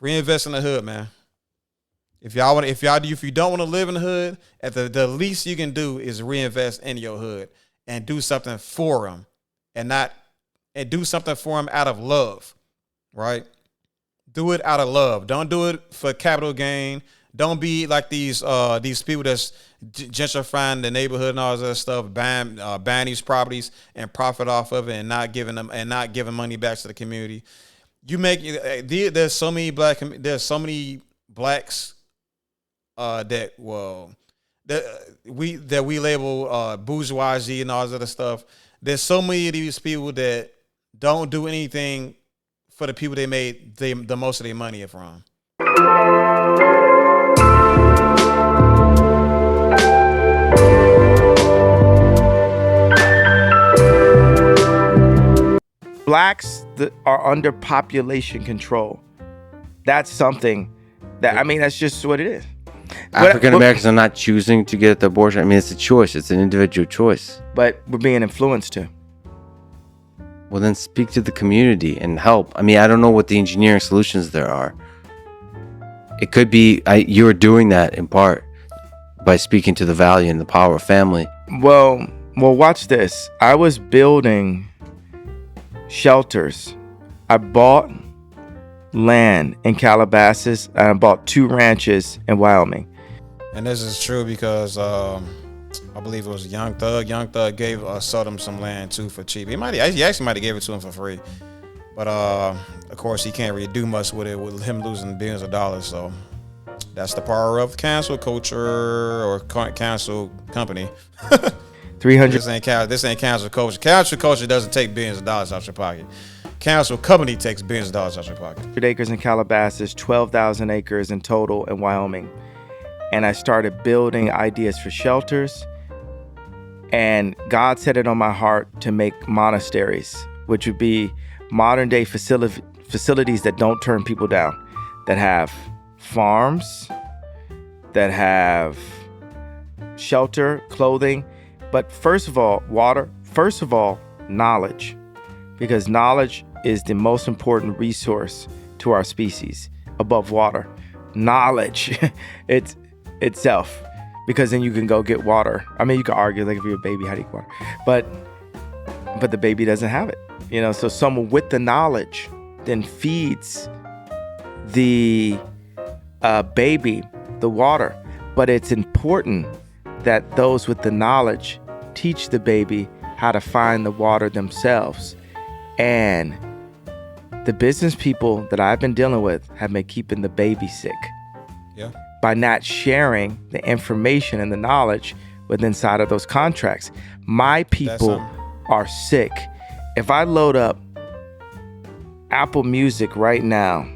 Reinvest in the hood, man. If you don't want to live in the hood, at the least you can do is reinvest in your hood and do something for them, and do something for them out of love, right? Do it out of love. Don't do it for capital gain. Don't be like these people that's gentrifying the neighborhood and all that stuff, buying these properties and profit off of it and not giving money back to the community. There's so many blacks that we label bourgeoisie and all this other stuff. There's so many of these people that don't do anything for the people they made the most of their money from. Blacks that are under population control. That's something that, that's just what it is. African Americans are not choosing to get the abortion. I mean, it's a choice. It's an individual choice. But we're being influenced to. Well, then speak to the community and help. I mean, I don't know what the engineering solutions there are. It could be you're doing that in part by speaking to the value and the power of family. Well, watch this. I was building shelters. I bought land in Calabasas and I bought 2 ranches in Wyoming. And this is true because I believe it was Young Thug. Young Thug sold him some land too for cheap. He actually might have gave it to him for free, but of course he can't really do much with it with him losing billions of dollars. So that's the power of cancel culture or cancel company. 300. This ain't cancel culture. Cancel culture doesn't take billions of dollars out your pocket. Cancel company takes billions of dollars out your pocket. 100 acres in Calabasas, 12,000 acres in total in Wyoming. And I started building ideas for shelters. And God set it on my heart to make monasteries, which would be modern day facilities that don't turn people down, that have farms, that have shelter, clothing. But first of all, water. First of all, knowledge. Because knowledge is the most important resource to our species above water. Knowledge itself, because then you can go get water. I mean, you can argue like if you're a baby, how do you get water? But the baby doesn't have it, so someone with the knowledge then feeds the baby the water. But it's important that those with the knowledge teach the baby how to find the water themselves. And the business people that I've been dealing with have been keeping the baby sick. Yeah. By not sharing the information and the knowledge within inside of those contracts. My people are sick. If I load up Apple Music right now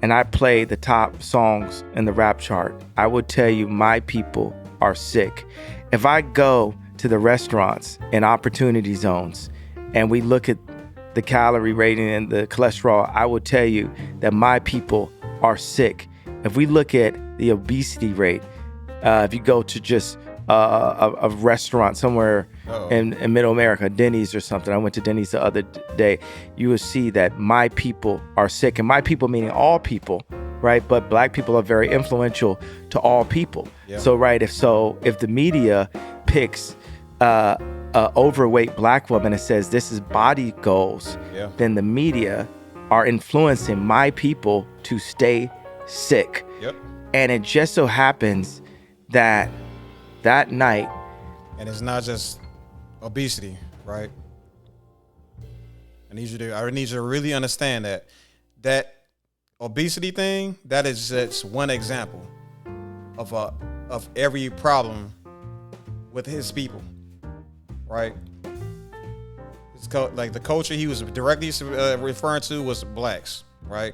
and I play the top songs in the rap chart, I would tell you my people are sick. If I go to the restaurants and opportunity zones and we look at the calorie rating and the cholesterol, I will tell you that my people are sick. If we look at the obesity rate, if you go to just a restaurant somewhere in Middle America, Denny's or something, I went to Denny's the other day, you will see that my people are sick. And my people meaning all people, right? But black people are very influential to all people. Yeah. So, right, if the media picks overweight black woman and says this is body goals, then the media are influencing my people to stay sick. Yep. And it just so happens that night, and it's not just obesity, right? I need you to really understand that obesity thing, that is just one example of every problem with his people. Right, it's like the culture he was directly referring to was blacks, right?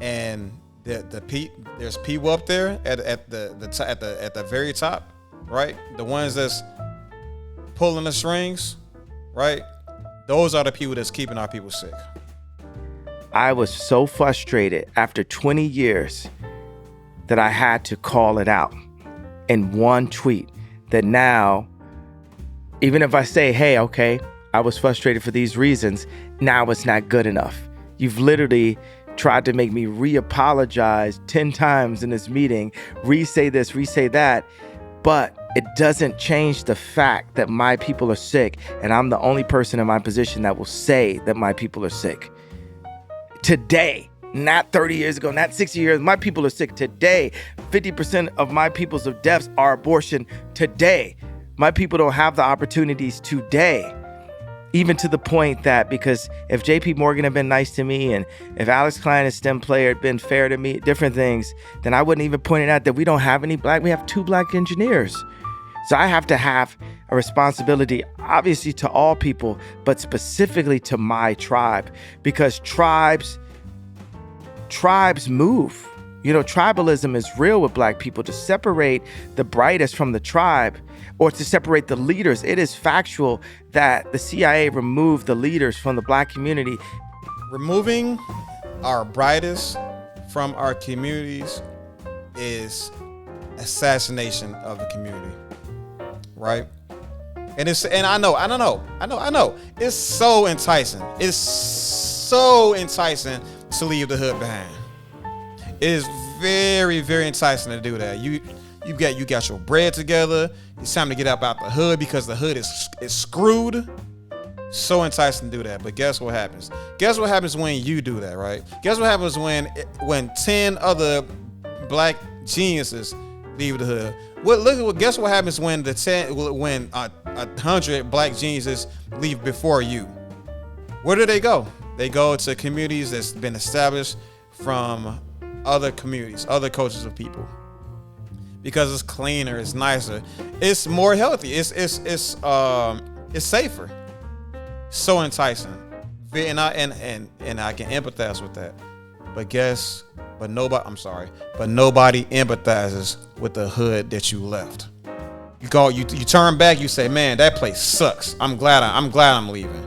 And there's people up there at the very top, right? The ones that's pulling the strings, right? Those are the people that's keeping our people sick. I was so frustrated after 20 years that I had to call it out in one tweet. That now, even if I say, hey, okay, I was frustrated for these reasons, now it's not good enough. You've literally tried to make me re-apologize 10 times in this meeting, re-say this, re-say that. But it doesn't change the fact that my people are sick, and I'm the only person in my position that will say that my people are sick. Today, not 30 years ago, not 60 years, my people are sick today. 50% of my people's of deaths are abortion today. My people don't have the opportunities today. Even to the point that, because if JP Morgan had been nice to me, and if Alex Klein, a STEM player, had been fair to me, different things, then I wouldn't even point it out that we don't have any black, we have 2 black engineers. So I have to have a responsibility, obviously to all people, but specifically to my tribe, because tribes move. You know, tribalism is real with black people. To separate the brightest from the tribe, or to separate the leaders, it is factual that the CIA removed the leaders from the black community. Removing our brightest from our communities is assassination of the community, right? And I know. It's so enticing. It's so enticing to leave the hood behind. It is very, very enticing to do that. You got your bread together. It's time to get up out the hood because the hood is screwed. So enticing to do that. But guess what happens? Guess what happens when you do that, right? Guess what happens when 10 other black geniuses leave the hood? Guess what happens when 100 black geniuses leave before you? Where do they go? They go to communities that's been established from other communities, other cultures of people. Because it's cleaner, it's nicer, it's more healthy, it's safer. So enticing. And I can empathize with that. But nobody empathizes with the hood that you left. You turn back, you say, man, that place sucks. I'm glad I'm leaving.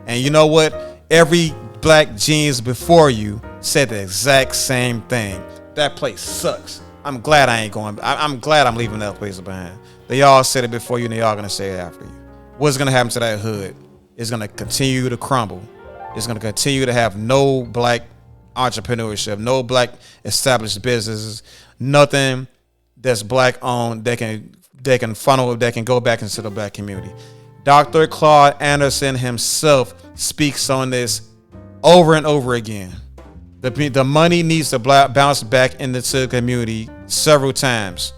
And you know what? Every black genius before you said the exact same thing. That place sucks. I'm glad I ain't going. I'm glad I'm leaving that place behind. They all said it before you, and they all gonna say it after you. What's gonna happen to that hood? It's gonna continue to crumble. It's gonna continue to have no black entrepreneurship, no black established businesses, nothing that's black owned that can funnel, that can go back into the black community. Dr. Claude Anderson himself speaks on this over and over again. The money needs to bounce back into the community several times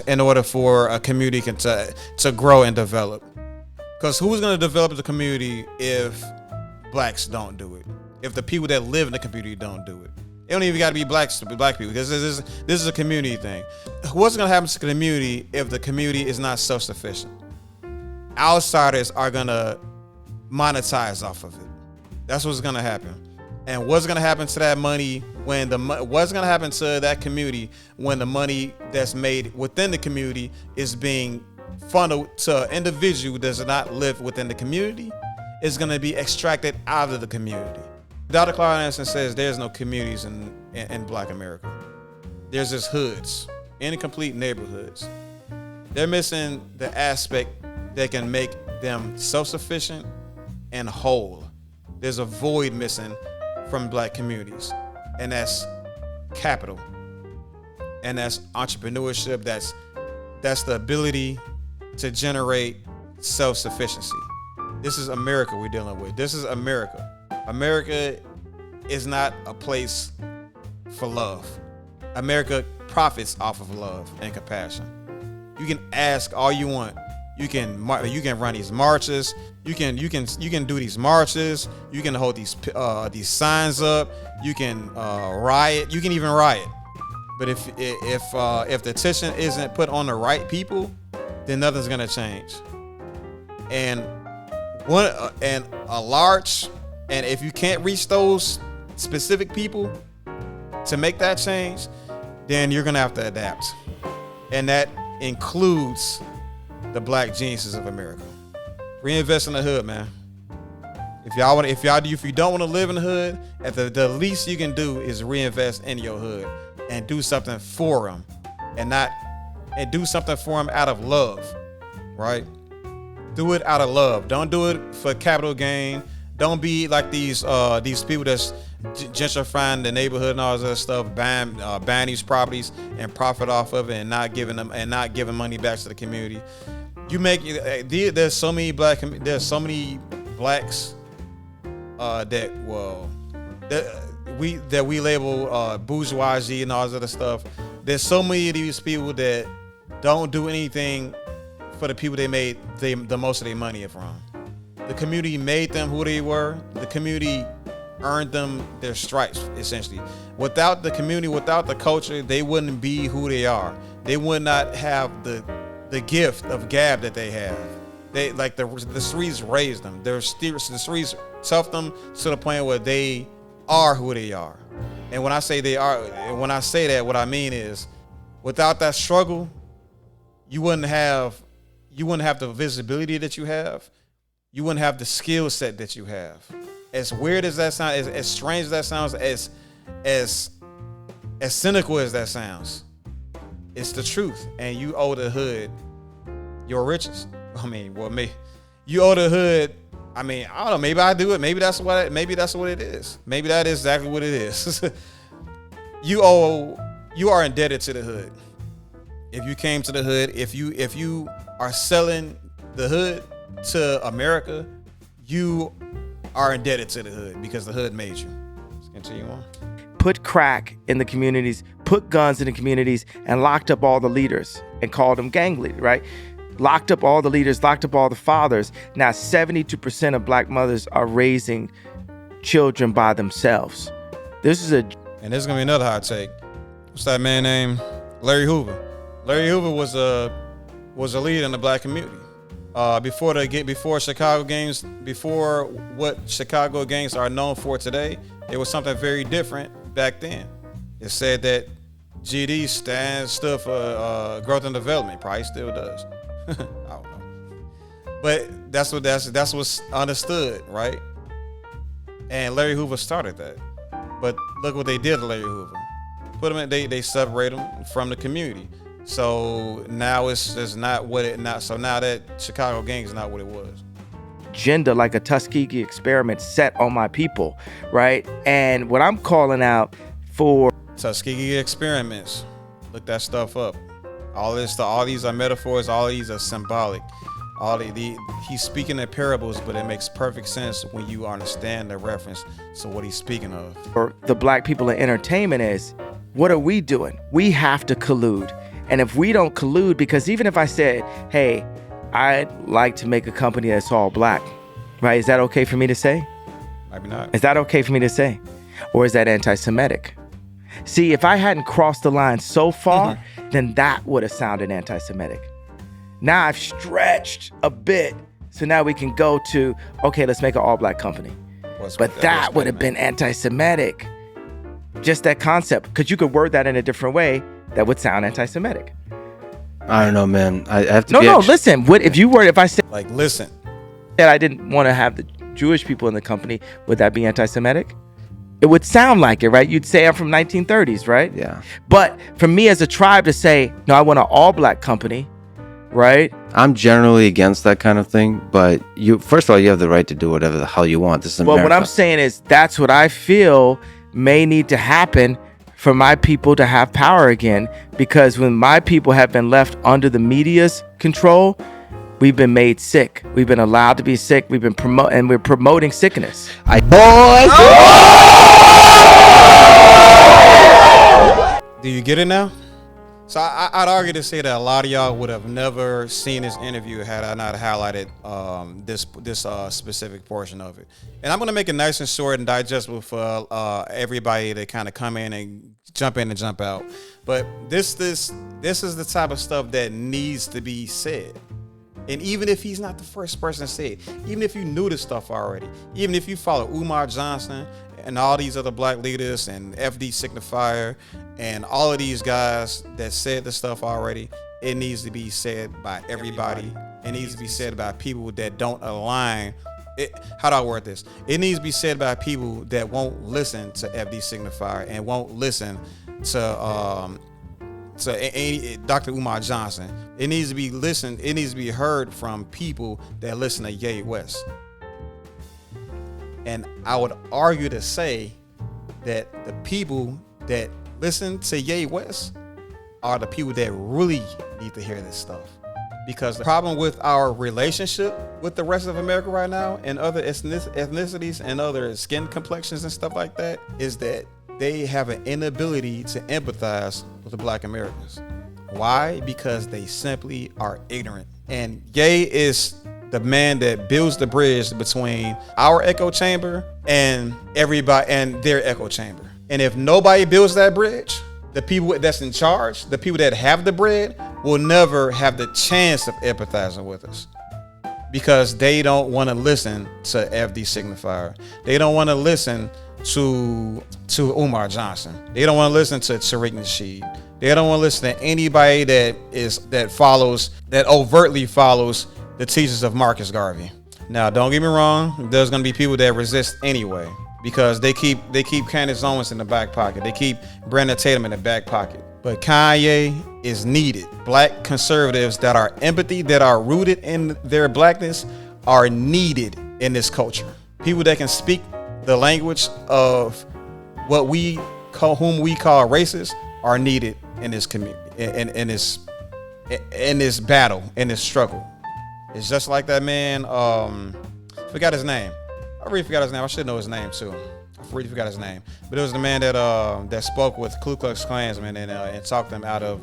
in order for a community to grow and develop. Because who's going to develop the community if blacks don't do it? If the people that live in the community don't do it? It don't even got to be blacks to be black people. This is a community thing. What's going to happen to the community if the community is not self-sufficient? Outsiders are going to monetize off of it. That's what's going to happen. And what's going to happen to that money what's going to happen to that community when the money that's made within the community is being funneled to an individual who does not live within the community? Is going to be extracted out of the community. Dr. Claude Anderson says there's no communities in Black America. There's just hoods, incomplete neighborhoods. They're missing the aspect that can make them self-sufficient and whole. There's a void missing from black communities, and that's capital, and that's entrepreneurship, that's the ability to generate self-sufficiency. This is America we're dealing with. This is America. America is not a place for love. America profits off of love and compassion. You can ask all you want. You can run these marches. You can do these marches. You can hold these signs up. You can riot. You can even riot. But if the attention isn't put on the right people, then nothing's gonna change. And if you can't reach those specific people to make that change, then you're gonna have to adapt, and that includes the black geniuses of America. Reinvest in the hood, man. If you don't want to live in the hood, at the least you can do is reinvest in your hood and do something for them, and do something for them out of love, right? Do it out of love. Don't do it for capital gain. Don't be like these people that's gentrifying the neighborhood and all this other stuff, buying these properties and profit off of it, and not giving money back to the community. There's so many blacks that we label bourgeoisie and all this other stuff. There's so many of these people that don't do anything for the people they made the most of their money from. The community made them who they were. The community earned them their stripes, essentially. Without the community, without the culture, they wouldn't be who they are. They would not have the gift of gab that they have. They like the streets raised them. The streets toughed them to the point where they are who they are. And when I say they are, and when I say that, what I mean is, without that struggle, you wouldn't have the visibility that you have. You wouldn't have the skill set that you have. As weird as that sounds, as strange as that sounds, as cynical as that sounds, it's the truth. And you owe the hood your riches. I mean, you owe the hood. I mean, I don't know. Maybe I do it. Maybe that's what it is. Maybe that is exactly what it is. You are indebted to the hood. If you came to the hood, if you are selling the hood to America, you are indebted to the hood because the hood made you. Let's continue on. Put crack in the communities, put guns in the communities, and locked up all the leaders and called them gang leaders, right? Locked up all the leaders, locked up all the fathers. Now 72% of black mothers are raising children by themselves. And this is gonna be another hot take. What's that man named? Larry Hoover. Larry Hoover was a leader in the black community. Before Chicago gangs, before what Chicago gangs are known for today, it was something very different back then. It said that GD stood for growth and development. Probably still does. I don't know, but that's what's understood, right? And Larry Hoover started that. But look what they did to Larry Hoover. Put him in. They separate him from the community. So now it's just not what it not. So now that Chicago gang is not what it was. Agenda like a Tuskegee experiment set on my people, right? And what I'm calling out for Tuskegee experiments. Look that stuff up. All these are metaphors. All these are symbolic. He's speaking in parables, but it makes perfect sense when you understand the reference to what he's speaking of. For the black people in entertainment is, what are we doing? We have to collude. And if we don't collude, because even if I said, hey, I'd like to make a company that's all black, right? Is that okay for me to say? Maybe not. Is that okay for me to say? Or is that anti-Semitic? See, if I hadn't crossed the line so far, then that would have sounded anti-Semitic. Now I've stretched a bit, so now we can go to, okay, let's make an all-black company. But that would have been anti-Semitic. Just that concept, because you could word that in a different way that would sound anti-Semitic. I don't know, man. I have to. Listen. If I said listen, that I didn't want to have the Jewish people in the company, would that be anti-Semitic? It would sound like it, right? You'd say I'm from 1930s, right? Yeah. But for me as a tribe to say, no, I want an all-black company, right? I'm generally against that kind of thing, but first of all, you have the right to do whatever the hell you want. This is America. Well, what I'm saying is that's what I feel may need to happen for my people to have power again, because when my people have been left under the media's control, we've been made sick. We've been allowed to be sick. We're promoting sickness. Do you get it now? So I'd argue to say that a lot of y'all would have never seen this interview had I not highlighted this specific portion of it. And I'm gonna make it nice and short and digestible for everybody to kind of come in and jump out. But this is the type of stuff that needs to be said. And even if he's not the first person to say it, even if you knew this stuff already, even if you follow Umar Johnson and all these other black leaders and FD Signifier and all of these guys that said this stuff already, it needs to be said by everybody. It needs to be said by people that don't align. How do I word this? It needs to be said by people that won't listen to FD Signifier and won't listen to Dr. Umar Johnson. It needs to be listened. It needs to be heard from people that listen to Kanye West. And I would argue to say that the people that listen to Ye West are the people that really need to hear this stuff. Because the problem with our relationship with the rest of America right now and other ethnicities and other skin complexions and stuff like that is that they have an inability to empathize with the Black Americans. Why? Because they simply are ignorant. And Ye is the man that builds the bridge between our echo chamber and everybody and their echo chamber. And if nobody builds that bridge, the people that's in charge, the people that have the bread, will never have the chance of empathizing with us, because they don't want to listen to FD Signifier. They don't want to listen to Umar Johnson. They don't want to listen to Tariq Nasheed. They don't want to listen to anybody that overtly follows the teachings of Marcus Garvey. Now, don't get me wrong. There's going to be people that resist anyway, because they keep Candace Owens in the back pocket. They keep Brandon Tatum in the back pocket. But Kanye is needed. Black conservatives that are empathy, that are rooted in their blackness, are needed in this culture. People that can speak the language of whom we call racist are needed in this community, in this battle, in this struggle. It's just like that man. Forgot his name. I really forgot his name. I should know his name too. I really forgot his name. But it was the man that spoke with Ku Klux Klansmen and talked them out of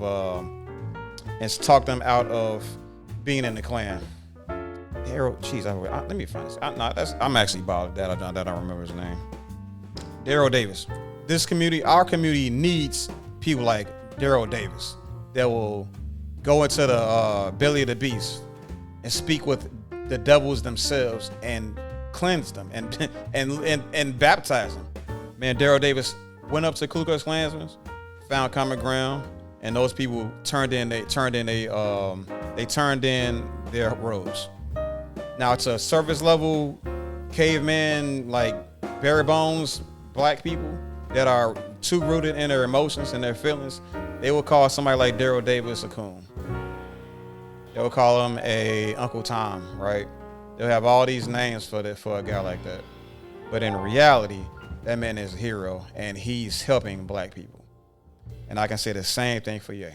being in the Klan. Let me find this. I'm actually bothered that I don't remember his name. Daryl Davis. This community, our community, needs people like Daryl Davis that will go into the belly of the beast and speak with the devils themselves and cleanse them and baptize them. Man, Daryl Davis went up to Ku Klux Klansmen, found common ground, and those people turned in their robes. Now, to surface level caveman, like bare bones black people that are too rooted in their emotions and their feelings, they will call somebody like Daryl Davis a coon. They will call him a Uncle Tom, right? They'll have all these names for a guy like that. But in reality, that man is a hero, and he's helping black people. And I can say the same thing for Ye.